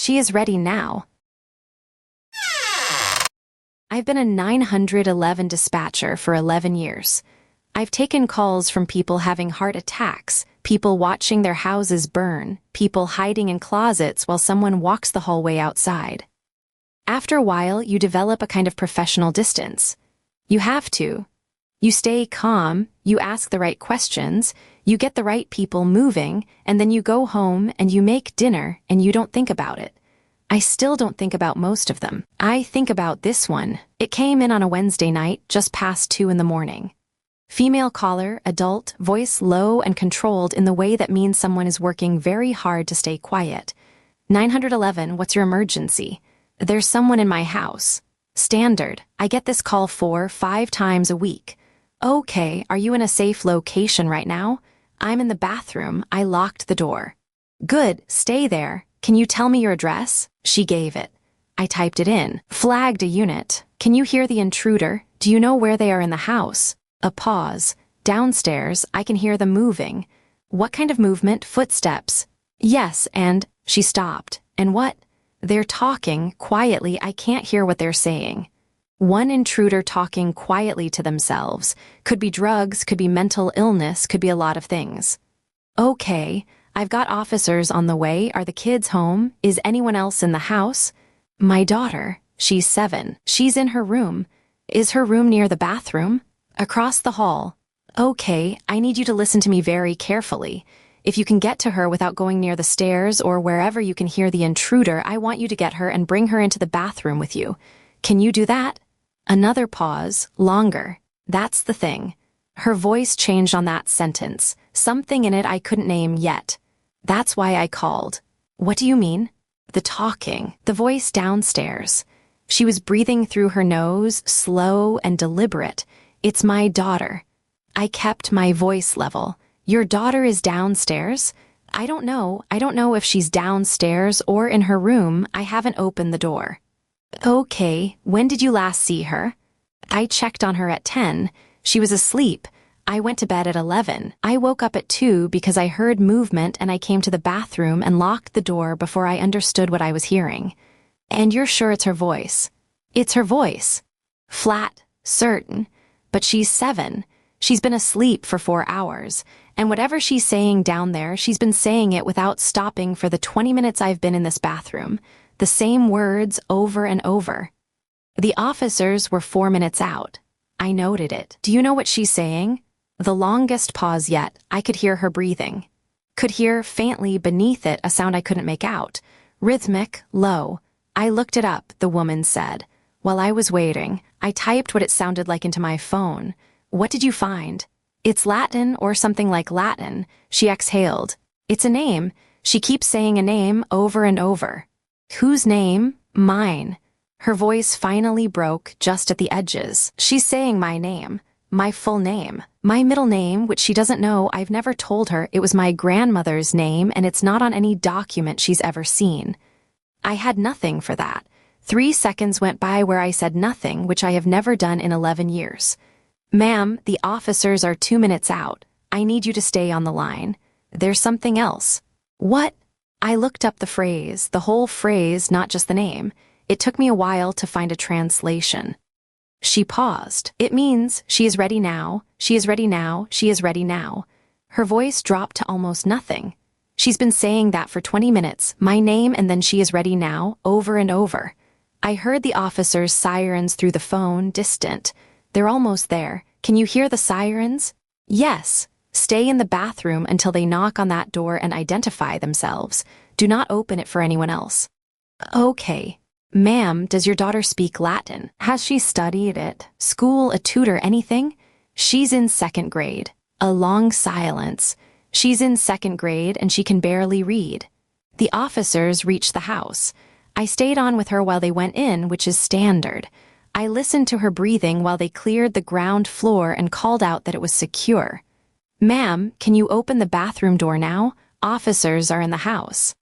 She is ready now. I've been a 911 dispatcher for 11 years. I've taken calls from people having heart attacks, people watching their houses burn, people hiding in closets while someone walks the hallway outside. After a while, you develop a kind of professional distance. You have to. You stay calm, you ask the right questions, you get the right people moving, and then you go home and you make dinner and you don't think about it. I still don't think about most of them. I think about this one. It came in on a Wednesday night, just past 2 in the morning. Female caller, adult, voice low and controlled in the way that means someone is working very hard to stay quiet. 911, what's your emergency? There's someone in my house. Standard, I get this call 4-5 times a week. Okay, are you in a safe location right now? I'm in the bathroom, I locked the door. Good, stay there. Can you tell me your address? She gave it. I typed it in. Flagged a unit. Can you hear the intruder? Do you know where they are in the house? A pause. Downstairs, I can hear them moving. What kind of movement? Footsteps. Yes, and she stopped. And what? They're talking quietly. I can't hear what they're saying. One intruder talking quietly to themselves. Could be drugs, could be mental illness, could be a lot of things. Okay, I've got officers on the way. Are the kids home? Is anyone else in the house? My daughter. She's 7. She's in her room. Is her room near the bathroom? Across the hall. Okay, I need you to listen to me very carefully. If you can get to her without going near the stairs or wherever you can hear the intruder, I want you to get her and bring her into the bathroom with you. Can you do that? Another pause, longer. That's the thing. Her voice changed on that sentence. Something in it I couldn't name yet. That's why I called. What do you mean? The talking, the voice downstairs. She was breathing through her nose, slow and deliberate. It's my daughter. I kept my voice level. Your daughter is downstairs? I don't know if she's downstairs or in her room. I haven't opened the door. Okay, when did you last see her? I checked on her at 10. She was asleep. I went to bed at 11. I woke up at 2 because I heard movement and I came to the bathroom and locked the door before I understood what I was hearing. And you're sure it's her voice? It's her voice. Flat, certain. But she's 7. She's been asleep for 4 hours. And whatever she's saying down there, she's been saying it without stopping for the 20 minutes I've been in this bathroom. The same words over and over. The officers were 4 minutes out. I noted it. Do you know what she's saying? The longest pause yet. I could hear her breathing. Could hear faintly beneath it a sound I couldn't make out. Rhythmic, low. I looked it up, the woman said. While I was waiting, I typed what it sounded like into my phone. What did you find? It's Latin or something like Latin. She exhaled. It's a name. She keeps saying a name over and over. Whose name? Mine. Her voice finally broke just at the edges. She's saying my name. My full name. My middle name, which she doesn't know. I've never told her it was my grandmother's name and it's not on any document she's ever seen. I had nothing for that. 3 seconds went by where I said nothing, which I have never done in 11 years. Ma'am, the officers are 2 minutes out. I need you to stay on the line. There's something else. What? I looked up the phrase, the whole phrase, not just the name. It took me a while to find a translation. She paused. It means, she is ready now, she is ready now, she is ready now. Her voice dropped to almost nothing. She's been saying that for 20 minutes, my name and then she is ready now, over and over. I heard the officers' sirens through the phone, distant. They're almost there. Can you hear the sirens? Yes. Stay in the bathroom until they knock on that door and identify themselves. Do not open it for anyone else. Okay. Ma'am, does your daughter speak Latin? Has she studied it? School, a tutor, anything? She's in 2nd grade. A long silence. She's in 2nd grade and she can barely read. The officers reached the house. I stayed on with her while they went in, which is standard. I listened to her breathing while they cleared the ground floor and called out that it was secure. Ma'am, can you open the bathroom door now? Officers are in the house.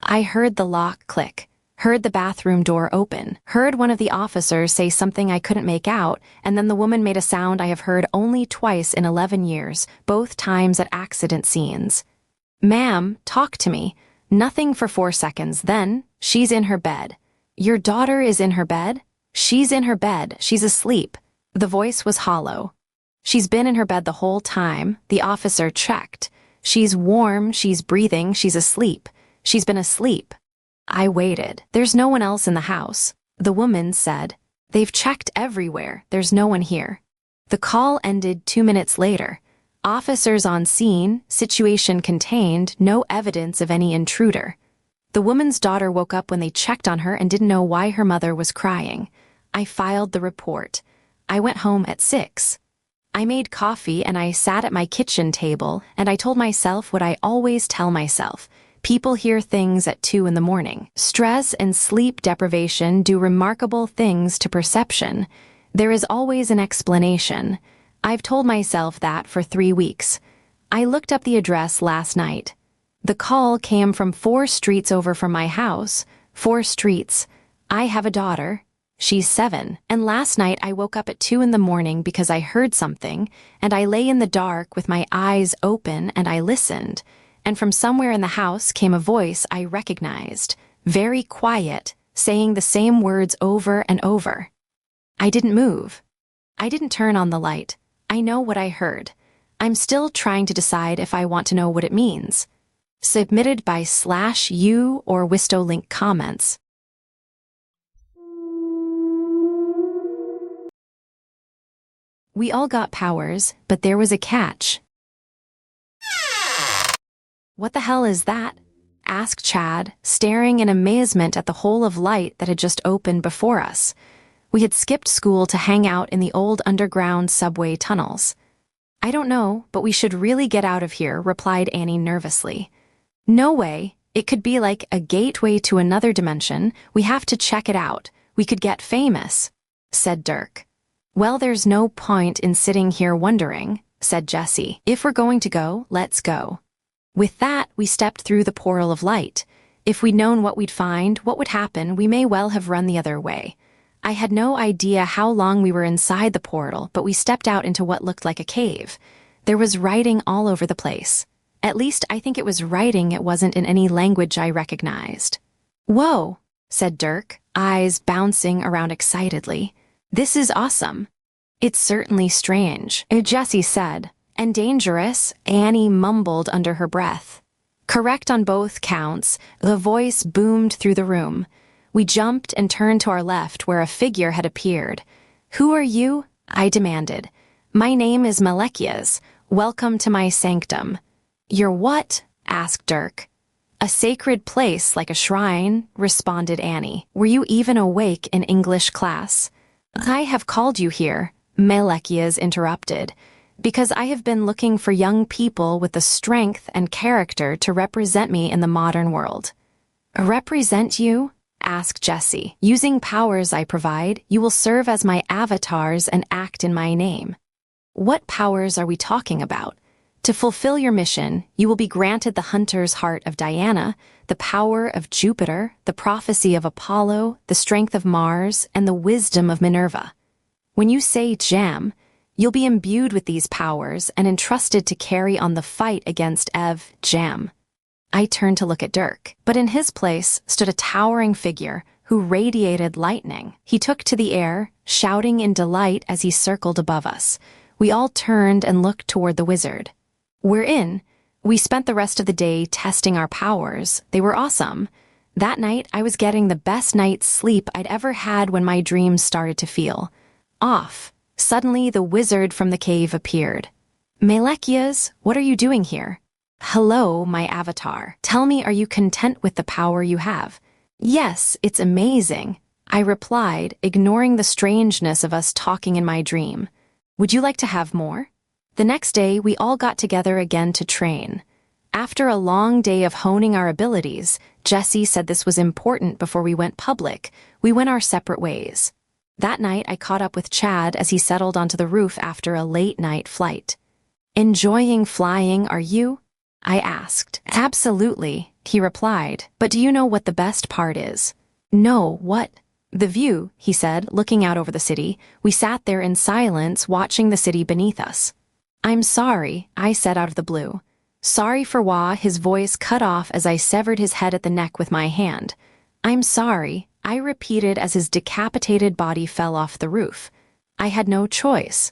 I heard the lock click, heard the bathroom door open, heard one of the officers say something I couldn't make out, and then the woman made a sound I have heard only twice in 11 years, both times at accident scenes. Ma'am, talk to me. Nothing for 4 seconds, then, She's in her bed. Your daughter is in her bed? She's in her bed. She's asleep. The voice was hollow. She's been in her bed the whole time. The officer checked. She's warm, she's breathing, she's asleep. She's been asleep. I waited. There's no one else in the house. The woman said, they've checked everywhere. There's no one here. The call ended 2 minutes later. Officers on scene, situation contained, no evidence of any intruder. The woman's daughter woke up when they checked on her and didn't know why her mother was crying. I filed the report. I went home at 6. I made coffee and I sat at my kitchen table and I told myself what I always tell myself. People hear things at 2 in the morning. Stress and sleep deprivation do remarkable things to perception. There is always an explanation. I've told myself that for 3 weeks. I looked up the address last night. The call came from 4 streets over from my house. 4 streets. I have a daughter. She's 7. And last night I woke up at 2 in the morning because I heard something, and I lay in the dark with my eyes open and I listened. And from somewhere in the house came a voice I recognized, very quiet, saying the same words over and over. I didn't move. I didn't turn on the light. I know what I heard. I'm still trying to decide if I want to know what it means. Submitted by /U or Wistolink comments. We all got powers, but there was a catch. What the hell is that? Asked Chad, staring in amazement at the hole of light that had just opened before us. We had skipped school to hang out in the old underground subway tunnels. I don't know, but we should really get out of here, replied Annie nervously. No way. It could be like a gateway to another dimension. We have to check it out. We could get famous, said Dirk. Well, there's no point in sitting here wondering, said Jessie. If we're going to go, let's go. With that, we stepped through the portal of light. If we'd known what we'd find, what would happen, we may well have run the other way. I had no idea how long we were inside the portal, but we stepped out into what looked like a cave. There was writing all over the place. At least I think it was writing, it wasn't in any language I recognized. Whoa, said Dirk, eyes bouncing around excitedly. This is awesome. It's certainly strange, Jessie said. And dangerous, Annie mumbled under her breath. Correct on both counts, the voice boomed through the room. We jumped and turned to our left where a figure had appeared. Who are you? I demanded. My name is Malekias. Welcome to my sanctum. You're what? Asked Dirk. A sacred place like a shrine, responded Annie. Were you even awake in English class? I have called you here, Malekias interrupted, because I have been looking for young people with the strength and character to represent me in the modern world. Represent you? Asked Jessie. Using powers I provide, you will serve as my avatars and act in my name. What powers are we talking about? To fulfill your mission, you will be granted the hunter's heart of Diana, the power of Jupiter, the prophecy of Apollo, the strength of Mars, and the wisdom of Minerva. When you say jam, you'll be imbued with these powers and entrusted to carry on the fight against Jam. I turned to look at Dirk, but in his place stood a towering figure who radiated lightning. He took to the air, shouting in delight as he circled above us. We all turned and looked toward the wizard. We're in. We spent the rest of the day testing our powers. They were awesome. That night, I was getting the best night's sleep I'd ever had when my dreams started to feel off. Suddenly, the wizard from the cave appeared. Malekias, what are you doing here? Hello, my avatar. Tell me, are you content with the power you have? Yes, it's amazing, I replied, ignoring the strangeness of us talking in my dream. Would you like to have more? The next day, we all got together again to train. After a long day of honing our abilities, Jessie said this was important before we went public. We went our separate ways. That night, I caught up with Chad as he settled onto the roof after a late-night flight. Enjoying flying, are you? I asked. Absolutely, he replied. But do you know what the best part is? No, what? The view, he said, looking out over the city. We sat there in silence, watching the city beneath us. I'm sorry, I said out of the blue. Sorry for what? His voice cut off as I severed his head at the neck with my hand. I'm sorry, I repeated as his decapitated body fell off the roof. I had no choice.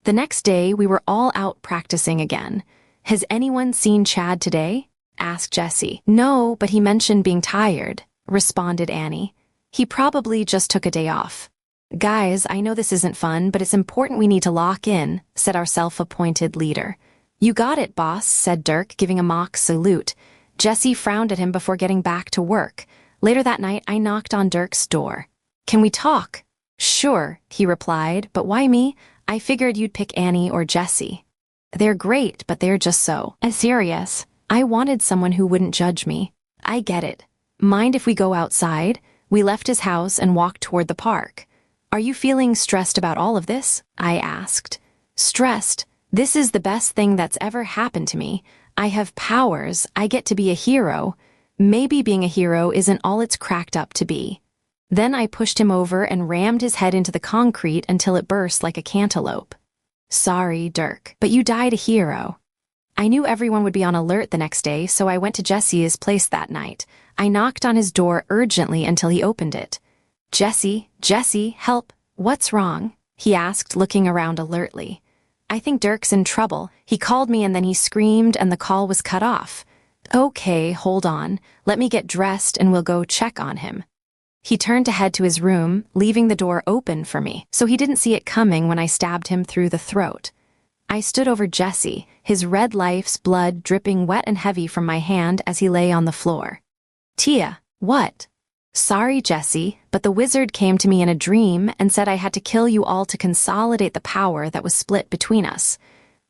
The next day, we were all out practicing again. Has anyone seen Chad today? Asked Jessie. No, but he mentioned being tired, responded Annie. He probably just took a day off. Guys, I know this isn't fun, but it's important we need to lock in, said our self-appointed leader. You got it, boss, said Dirk, giving a mock salute. Jessie frowned at him before getting back to work. Later that night, I knocked on Dirk's door. Can we talk? Sure, he replied, but why me? I figured you'd pick Annie or Jessie. They're great, but they're just so serious. I wanted someone who wouldn't judge me. I get it. Mind if we go outside? We left his house and walked toward the park. Are you feeling stressed about all of this? I asked. Stressed? This is the best thing that's ever happened to me. I have powers. I get to be a hero. Maybe being a hero isn't all it's cracked up to be. Then I pushed him over and rammed his head into the concrete until it burst like a cantaloupe. Sorry, Dirk, but you died a hero. I knew everyone would be on alert the next day, so I went to Jesse's place that night. I knocked on his door urgently until he opened it. Jesse, help, what's wrong? He asked, looking around alertly. I think Dirk's in trouble. He called me and then he screamed and the call was cut off. Okay, hold on. Let me get dressed and we'll go check on him. He turned to head to his room, leaving the door open for me, so he didn't see it coming when I stabbed him through the throat. I stood over Jesse, his red life's blood dripping wet and heavy from my hand as he lay on the floor. Tia, what? Sorry, Jesse, but the wizard came to me in a dream and said I had to kill you all to consolidate the power that was split between us.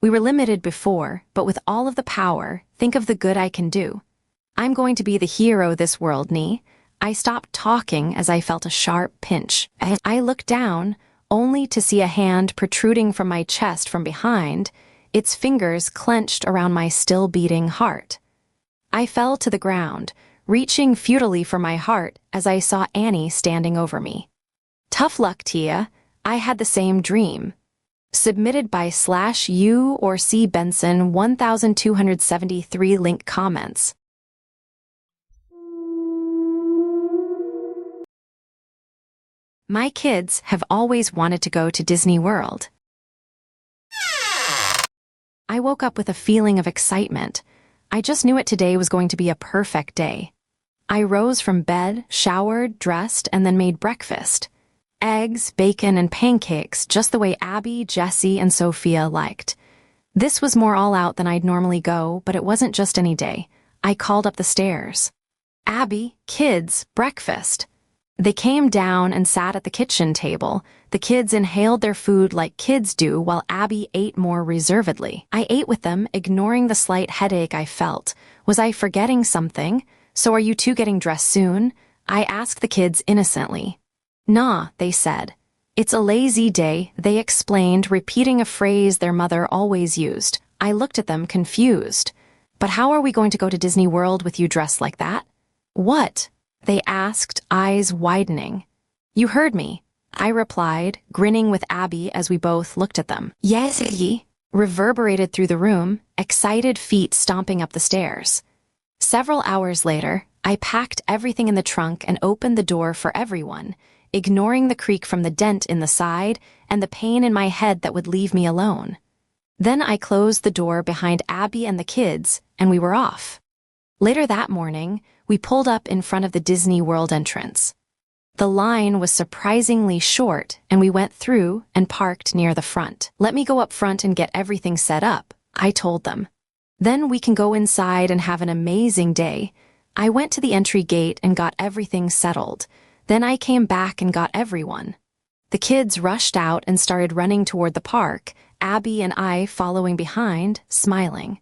We were limited before, but with all of the power, think of the good I can do. I'm going to be the hero this world, Nee. I stopped talking as I felt a sharp pinch. I looked down, only to see a hand protruding from my chest from behind, its fingers clenched around my still-beating heart. I fell to the ground, reaching futilely for my heart as I saw Annie standing over me. Tough luck, Tia. I had the same dream. Submitted by /U or C Benson 1273 link comments. My kids have always wanted to go to Disney World. I woke up with a feeling of excitement. I just knew it today was going to be a perfect day. I rose from bed, showered, dressed, and then made breakfast. Eggs, bacon, and pancakes, just the way Abby, Jessie, and Sophia liked. This was more all out than I'd normally go, but it wasn't just any day. I called up the stairs. Abby, kids, breakfast. They came down and sat at the kitchen table. The kids inhaled their food like kids do while Abby ate more reservedly. I ate with them, ignoring the slight headache I felt. Was I forgetting something? So are you two getting dressed soon? I asked the kids innocently. Nah, they said. It's a lazy day, they explained, repeating a phrase their mother always used. I looked at them confused. But how are we going to go to Disney World with you dressed like that? What? They asked, eyes widening. You heard me, I replied, grinning with Abby as we both looked at them. Yes, ye, reverberated through the room, excited feet stomping up the stairs. Several hours later, I packed everything in the trunk and opened the door for everyone, ignoring the creak from the dent in the side and the pain in my head that would leave me alone. Then I closed the door behind Abby and the kids, and we were off. Later that morning, we pulled up in front of the Disney World entrance. The line was surprisingly short, and we went through and parked near the front. Let me go up front and get everything set up, I told them. Then we can go inside and have an amazing day. I went to the entry gate and got everything settled. Then I came back and got everyone. The kids rushed out and started running toward the park, Abby and I following behind, smiling.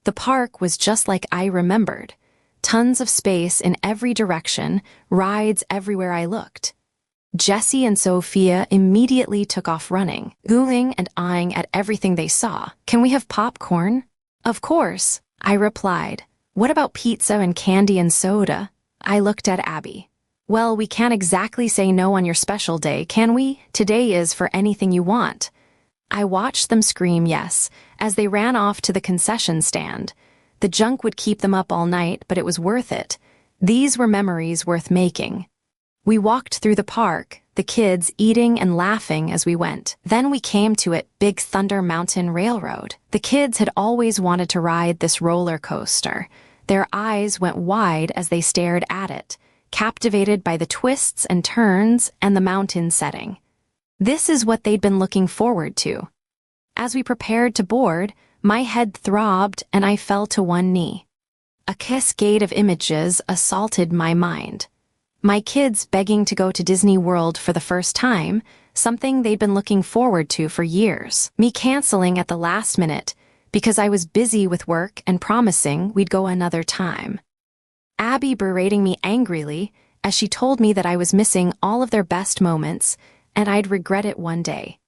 The park was just like I remembered. Tons of space in every direction, rides everywhere I looked. Jessie and Sophia immediately took off running, oohing and eyeing at everything they saw. Can we have popcorn? Of course, I replied. What about pizza and candy and soda? I looked at Abby. Well, we can't exactly say no on your special day, can we? Today is for anything you want. I watched them scream yes, as they ran off to the concession stand. The junk would keep them up all night, but it was worth it. These were memories worth making. We walked through the park, the kids eating and laughing as we went. Then we came to it, Big Thunder Mountain Railroad. The kids had always wanted to ride this roller coaster. Their eyes went wide as they stared at it, captivated by the twists and turns and the mountain setting. This is what they'd been looking forward to. As we prepared to board, my head throbbed and I fell to one knee. A cascade of images assaulted my mind. My kids begging to go to Disney World for the first time, something they'd been looking forward to for years. Me canceling at the last minute because I was busy with work and promising we'd go another time. Abby berating me angrily as she told me that I was missing all of their best moments and I'd regret it one day.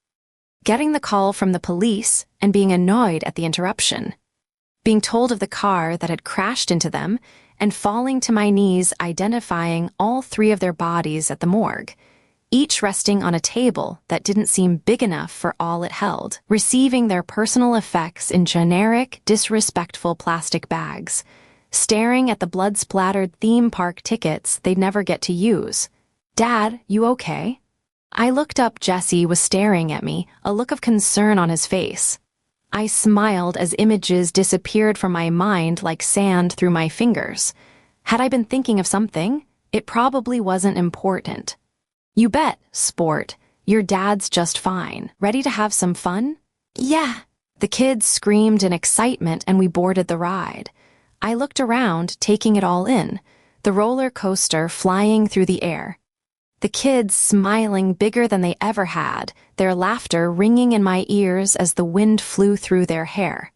Getting the call from the police and being annoyed at the interruption. Being told of the car that had crashed into them and falling to my knees identifying all three of their bodies at the morgue, each resting on a table that didn't seem big enough for all it held, receiving their personal effects in generic, disrespectful plastic bags, staring at the blood-splattered theme park tickets they'd never get to use. "Dad, you okay?" I looked up. Jesse was staring at me, a look of concern on his face. I smiled as images disappeared from my mind like sand through my fingers. Had I been thinking of something? It probably wasn't important. "You bet, sport. Your dad's just fine. Ready to have some fun?" "Yeah." The kids screamed in excitement and we boarded the ride. I looked around, taking it all in, the roller coaster flying through the air. The kids smiling bigger than they ever had, their laughter ringing in my ears as the wind flew through their hair.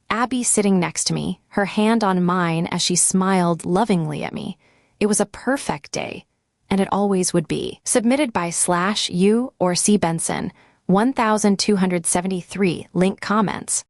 Abby sitting next to me, her hand on mine as she smiled lovingly at me. It was a perfect day, and it always would be. Submitted by /U or C Benson, 1273, link comments.